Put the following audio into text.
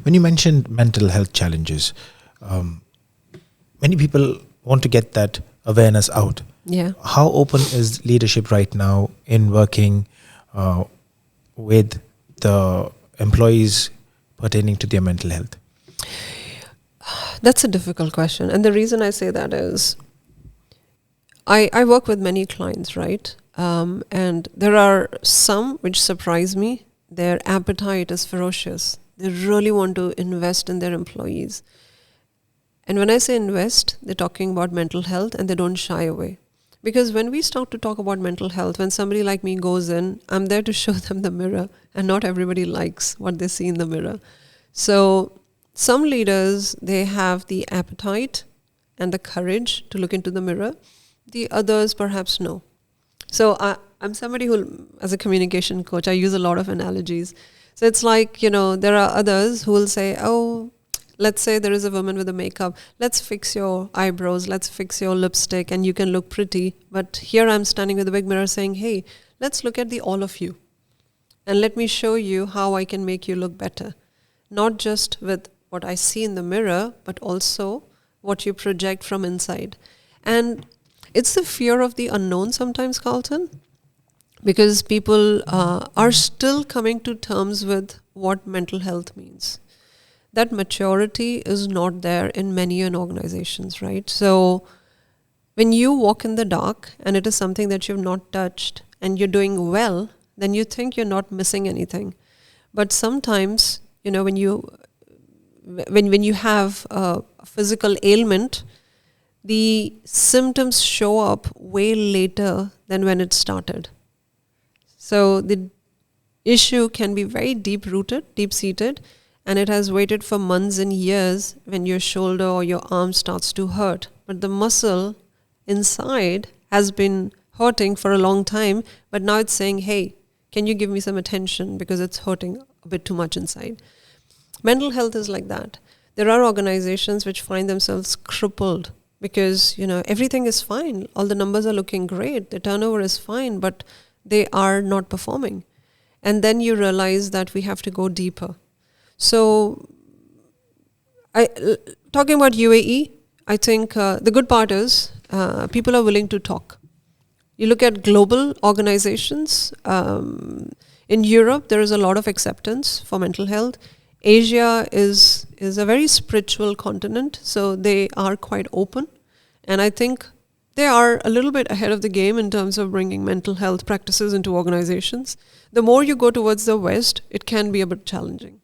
When you mentioned mental health challenges, many people want to get that awareness out. Yeah. How open is leadership right now in working with the employees pertaining to their mental health? That's a difficult question. And the reason I say that is I work with many clients, right? And there are some which surprise me. Their appetite is ferocious. They really want to invest in their employees. And when I say invest, they're talking about mental health and they don't shy away. Because when we start to talk about mental health, when somebody like me goes in, I'm there to show them the mirror, and not everybody likes what they see in the mirror. So some leaders, they have the appetite and the courage to look into the mirror. The others perhaps no. So I'm somebody who, as a communication coach, I use a lot of analogies. So it's like, there are others who will say, oh, let's say there is a woman with a makeup. Let's fix your eyebrows. Let's fix your lipstick and you can look pretty. But here I'm standing with a big mirror saying, hey, let's look at the all of you. And let me show you how I can make you look better. Not just with what I see in the mirror, but also what you project from inside. And it's the fear of the unknown sometimes, Carlton, because people are still coming to terms with what mental health means. That maturity is not there in many organizations, right? So when you walk in the dark and it is something that you've not touched and you're doing well, then you think you're not missing anything. But sometimes, when you have a physical ailment, the symptoms show up way later than when it started. So the issue can be very deep-rooted, deep-seated, and it has waited for months and years when your shoulder or your arm starts to hurt. But the muscle inside has been hurting for a long time, but now it's saying, hey, can you give me some attention because it's hurting a bit too much inside. Mental health is like that. There are organizations which find themselves crippled because, everything is fine. All the numbers are looking great. The turnover is fine, but they are not performing. And then you realize that we have to go deeper. So, talking about UAE, I think the good part is people are willing to talk. You look at global organizations. In Europe, there is a lot of acceptance for mental health. Asia is a very spiritual continent, so they are quite open. And I think they are a little bit ahead of the game in terms of bringing mental health practices into organizations. The more you go towards the West, it can be a bit challenging.